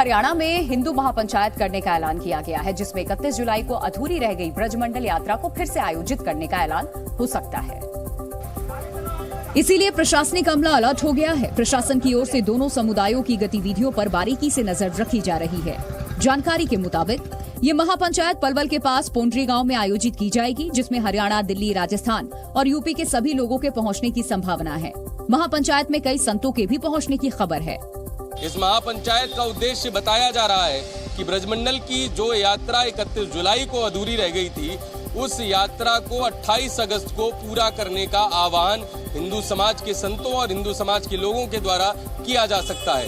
हरियाणा में हिंदू महापंचायत करने का ऐलान किया गया है, जिसमें 31 जुलाई को अधूरी रह गई ब्रजमंडल यात्रा को फिर से आयोजित करने का ऐलान हो सकता है। इसीलिए प्रशासनिक अमला अलर्ट हो गया है। प्रशासन की ओर से दोनों समुदायों की गतिविधियों पर बारीकी से नजर रखी जा रही है। जानकारी के मुताबिक ये महापंचायत पलवल के पास पोंड्री गांव में आयोजित की जाएगी, जिसमें हरियाणा, दिल्ली, राजस्थान और यूपी के सभी लोगों के पहुंचने की संभावना है। महापंचायत में कई संतों के भी पहुंचने की खबर है। इस महापंचायत का उद्देश्य बताया जा रहा है कि ब्रजमंडल की जो यात्रा 31 जुलाई को अधूरी रह गई थी, उस यात्रा को 28 अगस्त को पूरा करने का आह्वान हिंदू समाज के संतों और हिंदू समाज के लोगों के द्वारा किया जा सकता है।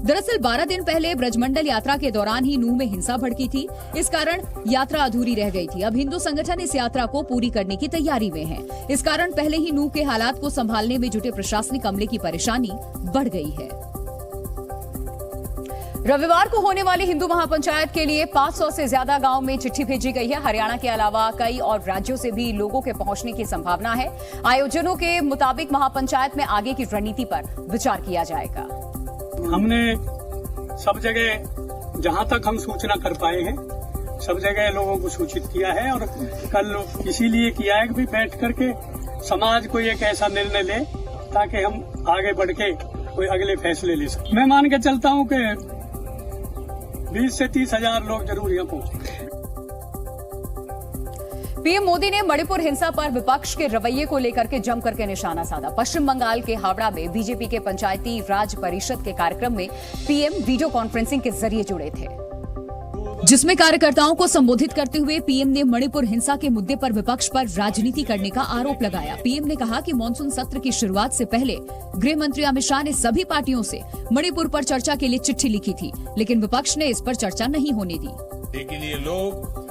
दरअसल 12 दिन पहले ब्रजमंडल यात्रा के दौरान ही नूह में हिंसा भड़की थी। इस कारण यात्रा अधूरी रह गई थी। अब हिंदू संगठन इस यात्रा को पूरी करने की तैयारी में है। इस कारण पहले ही नूह के हालात को संभालने में जुटे प्रशासनिक अमले की परेशानी बढ़ गई है। रविवार को होने वाली हिंदू महापंचायत के लिए 500 से ज्यादा गांव में चिट्ठी भेजी गई है। हरियाणा के अलावा कई और राज्यों से भी लोगों के पहुंचने की संभावना है। आयोजनों के मुताबिक महापंचायत में आगे की रणनीति पर विचार किया जाएगा। हमने सब जगह जहां तक हम सूचना कर पाए हैं, सब जगह लोगों को सूचित किया है और कल इसीलिए किया है कि बैठ करके समाज को एक ऐसा निर्णय ले ताकि हम आगे बढ़ के कोई अगले फैसले ले सकें। मैं मान के चलता हूं कि 20 से 30 हजार लोग जरूर यहाँ पहुंचे। पीएम मोदी ने मणिपुर हिंसा पर विपक्ष के रवैये को लेकर के जम करके निशाना साधा। पश्चिम बंगाल के हावड़ा में बीजेपी के पंचायती राज परिषद के कार्यक्रम में पीएम वीडियो कॉन्फ्रेंसिंग के जरिए जुड़े थे, जिसमें कार्यकर्ताओं को संबोधित करते हुए पीएम ने मणिपुर हिंसा के मुद्दे पर विपक्ष पर राजनीति करने का आरोप लगाया। पीएम ने कहा कि मानसून सत्र की शुरुआत से पहले गृह मंत्री अमित शाह ने सभी पार्टियों से मणिपुर पर चर्चा के लिए चिट्ठी लिखी थी, लेकिन विपक्ष ने इस पर चर्चा नहीं होने दी। लेकिन ये लोग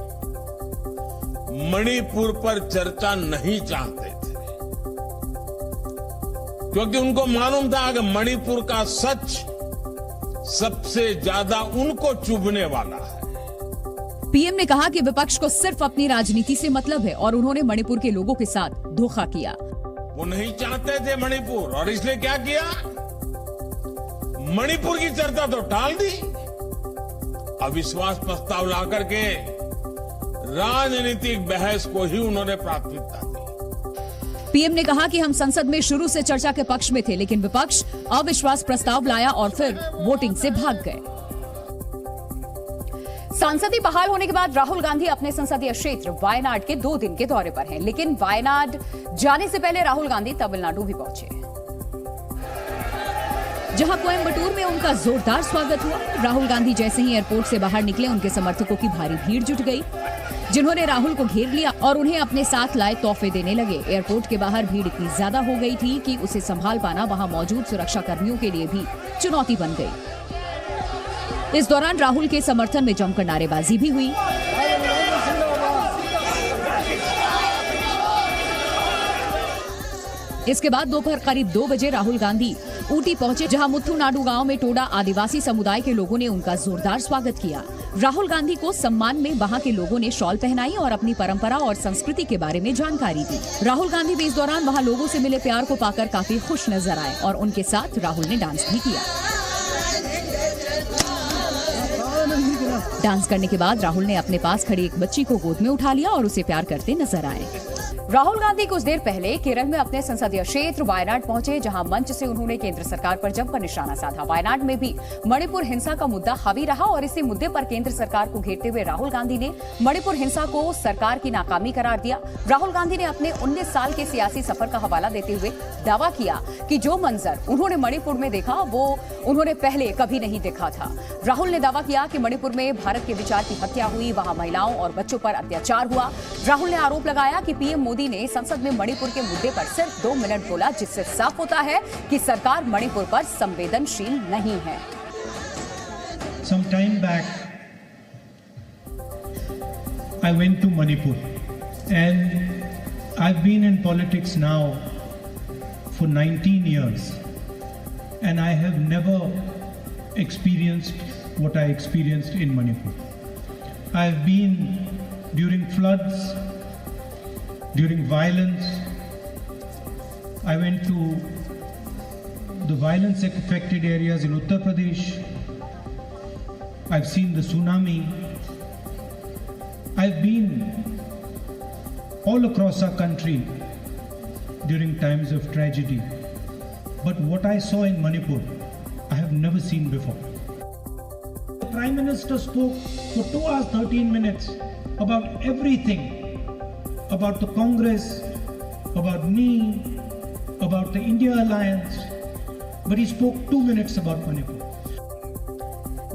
मणिपुर पर चर्चा नहीं चाहते थे, क्योंकि उनको मालूम था कि मणिपुर का सच सबसे ज्यादा उनको चुभने वाला है। पीएम ने कहा कि विपक्ष को सिर्फ अपनी राजनीति से मतलब है और उन्होंने मणिपुर के लोगों के साथ धोखा किया। वो नहीं चाहते थे मणिपुर, और इसलिए क्या किया, मणिपुर की चर्चा तो टाल दी, अविश्वास प्रस्ताव ला करके राजनीतिक बहस को ही उन्होंने प्राथमिकता दी। पीएम ने कहा कि हम संसद में शुरू से चर्चा के पक्ष में थे, लेकिन विपक्ष अविश्वास प्रस्ताव लाया और फिर वोटिंग से भाग गए। सांसदी बहाल होने के बाद राहुल गांधी अपने संसदीय क्षेत्र वायनाड के 2 दिन के दौरे पर हैं, लेकिन वायनाड जाने से पहले राहुल गांधी तमिलनाडु भी पहुंचे, जहां कोयम्बटूर में उनका जोरदार स्वागत हुआ। राहुल गांधी जैसे ही एयरपोर्ट से बाहर निकले, उनके समर्थकों की भारी भीड़ जुट गई, जिन्होंने राहुल को घेर लिया और उन्हें अपने साथ लाए तोहफे देने लगे। एयरपोर्ट के बाहर भीड़ इतनी ज्यादा हो गई थी कि उसे संभाल पाना वहां मौजूद सुरक्षा कर्मियों के लिए भी चुनौती बन गई। इस दौरान राहुल के समर्थन में जमकर नारेबाजी भी हुई। इसके बाद दोपहर करीब 2 बजे राहुल गांधी ऊटी पहुंचे, जहां मुथुनाडु गांव में टोडा आदिवासी समुदाय के लोगों ने उनका जोरदार स्वागत किया। राहुल गांधी को सम्मान में वहां के लोगों ने शॉल पहनाई और अपनी परंपरा और संस्कृति के बारे में जानकारी दी। राहुल गांधी भी इस दौरान वहां लोगों से मिले प्यार को पाकर काफी खुश नजर आए और उनके साथ राहुल ने डांस भी किया। डांस करने के बाद राहुल ने अपने पास खड़ी एक बच्ची को गोद में उठा लिया और उसे प्यार करते नजर आए। राहुल गांधी कुछ देर पहले केरल में अपने संसदीय क्षेत्र वायनाड पहुंचे, जहां मंच से उन्होंने केंद्र सरकार पर जमकर निशाना साधा। वायनाड में भी मणिपुर हिंसा का मुद्दा हावी रहा और इसी मुद्दे पर केंद्र सरकार को घेरते हुए राहुल गांधी ने मणिपुर हिंसा को सरकार की नाकामी करार दिया। राहुल गांधी ने अपने 19 साल के सियासी सफर का हवाला देते हुए दावा किया कि जो मंजर उन्होंने मणिपुर में देखा वो उन्होंने पहले कभी नहीं देखा था। राहुल ने दावा किया कि मणिपुर में भारत के विचार की हत्या हुई, वहां महिलाओं और बच्चों पर अत्याचार हुआ। राहुल ने आरोप लगाया कि पीएम मोदी ने संसद में मणिपुर के मुद्दे पर सिर्फ 2 मिनट बोला, जिससे साफ होता है कि सरकार मणिपुर पर संवेदनशील नहीं है। Some time back, I went to Manipur, and I've been in politics now for 19 years, and I have never experienced what I experienced in Manipur. I've been during floods, during violence. I went to the violence affected areas in Uttar Pradesh, I've seen the tsunami. I've been all across our country during times of tragedy. But what I saw in Manipur, I have never seen before. The Prime Minister spoke for 2 hours 13 minutes about everything, about the Congress, about me, about the India Alliance, but he spoke 2 minutes about Manipur.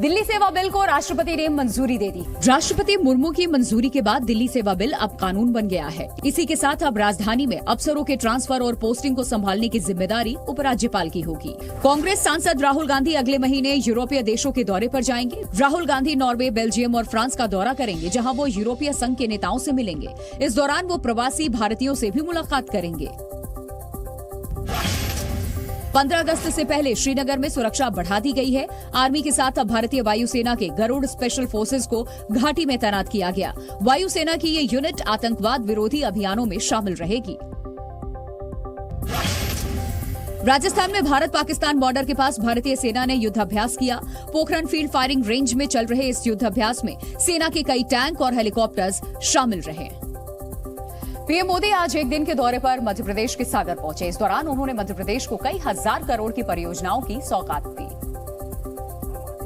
Delhi सेवा bill को राष्ट्रपति ने मंजूरी दे दी। राष्ट्रपति मुर्मू की मंजूरी के बाद दिल्ली सेवा बिल अब कानून बन गया है। इसी के साथ अब राजधानी में अफसरों के ट्रांसफर और पोस्टिंग को संभालने की जिम्मेदारी उपराज्यपाल की होगी। कांग्रेस सांसद राहुल गांधी अगले महीने यूरोपीय देशों के दौरे पर जाएंगे। राहुल गांधी नॉर्वे, बेल्जियम और फ्रांस का दौरा करेंगे, जहां वो यूरोपीय संघ के नेताओं से मिलेंगे। इस दौरान वो प्रवासी भारतीयों से भी मुलाकात करेंगे। 15 अगस्त से पहले श्रीनगर में सुरक्षा बढ़ा दी गई है। आर्मी के साथ अब भारतीय वायुसेना के गरुड़ स्पेशल फोर्सेस को घाटी में तैनात किया गया। वायुसेना की ये यूनिट आतंकवाद विरोधी अभियानों में शामिल रहेगी। राजस्थान में भारत पाकिस्तान बॉर्डर के पास भारतीय सेना ने युद्धाभ्यास किया। पोखरण फील्ड फायरिंग रेंज में चल रहे इस युद्धाभ्यास में सेना के कई टैंक और हेलीकॉप्टर्स शामिल रहे। पीएम मोदी आज एक दिन के दौरे पर मध्य प्रदेश के सागर पहुंचे। इस दौरान उन्होंने मध्य प्रदेश को कई हजार करोड़ की परियोजनाओं की सौगात दी,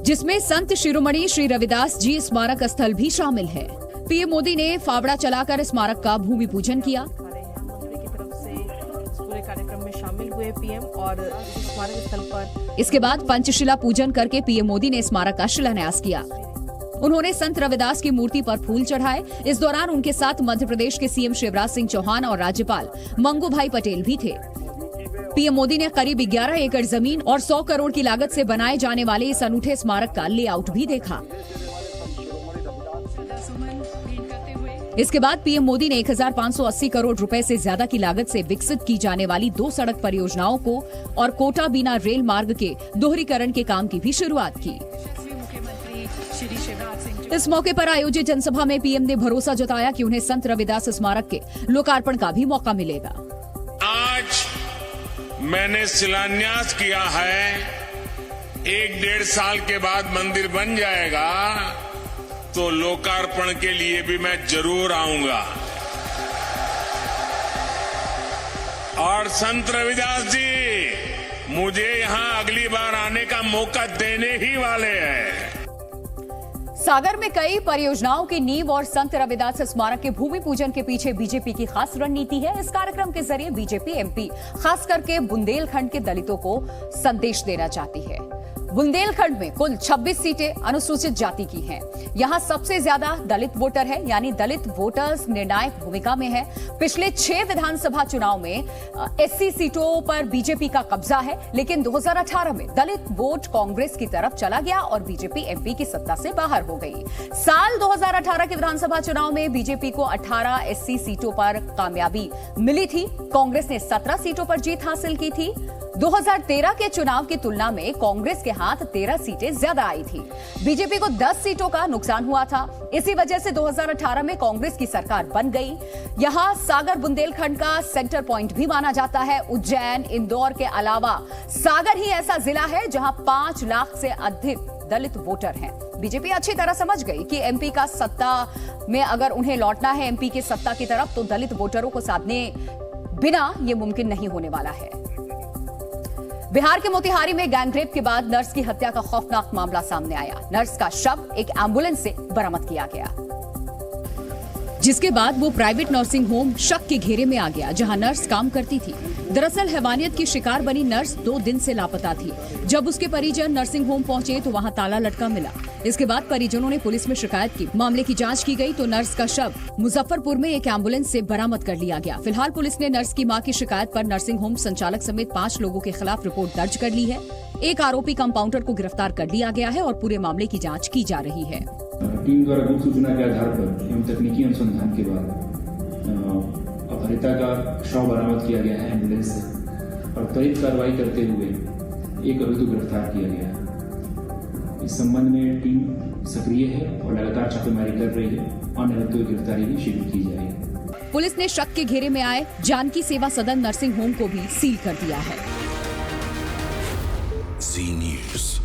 जिसमें संत शिरोमणि श्री रविदास जी स्मारक स्थल भी शामिल है। पीएम मोदी ने फावड़ा चलाकर स्मारक का भूमि पूजन किया। पूरे कार्यक्रम में शामिल हुए पीएम और स्मारक स्थल पर इसके बाद पंचशिला पूजन करके पीएम मोदी ने स्मारक का शिलान्यास किया। उन्होंने संत रविदास की मूर्ति पर फूल चढ़ाए। इस दौरान उनके साथ मध्य प्रदेश के सीएम शिवराज सिंह चौहान और राज्यपाल मंगू भाई पटेल भी थे। पीएम मोदी ने करीब 11 एकड़ जमीन और 100 करोड़ की लागत से बनाए जाने वाले इस अनूठे स्मारक का लेआउट भी देखा। इसके बाद पीएम मोदी ने 1580 करोड़ रुपए से ज्यादा की लागत से विकसित की जाने वाली 2 सड़क परियोजनाओं को और कोटा बीना रेल मार्ग के दोहरीकरण के काम की भी शुरुआत की। इस मौके पर आयोजित जनसभा में पीएम ने भरोसा जताया कि उन्हें संत रविदास स्मारक के लोकार्पण का भी मौका मिलेगा। आज मैंने शिलान्यास किया है, 1-1.5 साल के बाद मंदिर बन जाएगा तो लोकार्पण के लिए भी मैं जरूर आऊंगा। और संत रविदास जी मुझे यहां अगली बार आने का मौका देने ही वाले हैं। सागर में कई परियोजनाओं की नींव और संत रविदास स्मारक के भूमि पूजन के पीछे बीजेपी की खास रणनीति है। इस कार्यक्रम के जरिए बीजेपी एमपी खास करके बुंदेलखंड के दलितों को संदेश देना चाहती है। बुंदेलखंड में कुल 26 सीटें अनुसूचित जाति की हैं। यहां सबसे ज्यादा दलित वोटर है, यानी दलित वोटर्स निर्णायक भूमिका में है। पिछले 6 विधानसभा चुनाव में एससी सीटों पर बीजेपी का कब्जा है, लेकिन 2018 में दलित वोट कांग्रेस की तरफ चला गया और बीजेपी एमपी की सत्ता से बाहर हो गई। साल 2018 के विधानसभा चुनाव में बीजेपी को 18 एससी सीटों पर कामयाबी मिली थी। कांग्रेस ने 17 सीटों पर जीत हासिल की थी। 2013 के चुनाव की तुलना में कांग्रेस के हाथ 13 सीटें ज्यादा आई थी। बीजेपी को 10 सीटों का नुकसान हुआ था। इसी वजह से 2018 में कांग्रेस की सरकार बन गई। यहां सागर बुंदेलखंड का सेंटर पॉइंट भी माना जाता है। उज्जैन, इंदौर के अलावा सागर ही ऐसा जिला है जहां 5 लाख से अधिक दलित वोटर हैं। बीजेपी अच्छी तरह समझ गई कि एमपी का सत्ता में अगर उन्हें लौटना है एमपी की सत्ता की तरफ, तो दलित वोटरों को साधने बिना यह मुमकिन नहीं होने वाला है। बिहार के मोतिहारी में गैंगरेप के बाद नर्स की हत्या का खौफनाक मामला सामने आया। नर्स का शव एक एम्बुलेंस से बरामद किया गया, जिसके बाद वो प्राइवेट नर्सिंग होम शक के घेरे में आ गया, जहां नर्स काम करती थी। दरअसल हैवानियत की शिकार बनी नर्स 2 दिन से लापता थी। जब उसके परिजन नर्सिंग होम पहुंचे तो वहां ताला लटका मिला। इसके बाद परिजनों ने पुलिस में शिकायत की। मामले की जांच की गई तो नर्स का शव मुजफ्फरपुर में एक एम्बुलेंस से बरामद कर लिया गया। फिलहाल पुलिस ने नर्स की मां की शिकायत पर नर्सिंग होम संचालक समेत 5 लोगों के खिलाफ रिपोर्ट दर्ज कर ली है। एक आरोपी कंपाउंडर को गिरफ्तार कर लिया गया है और पूरे मामले की जाँच की जा रही है। टीम द्वारा गुप्त सूचना के आधार पर एवं तकनीकी अनुसंधान के बाद अपहृता का शव बरामद किया गया है एम्बुलेंस से और त्वरित कार्रवाई करते हुए एक आरोपी को गिरफ्तार किया गया है। इस संबंध में टीम सक्रिय है और लगातार छापेमारी कर रही है और निरंतर गिरफ्तारी भी शीघ्र की जाएगी। पुलिस ने शक के घेरे में आए जानकी सेवा सदन नर्सिंग होम को भी सील कर दिया है। जी न्यूज़।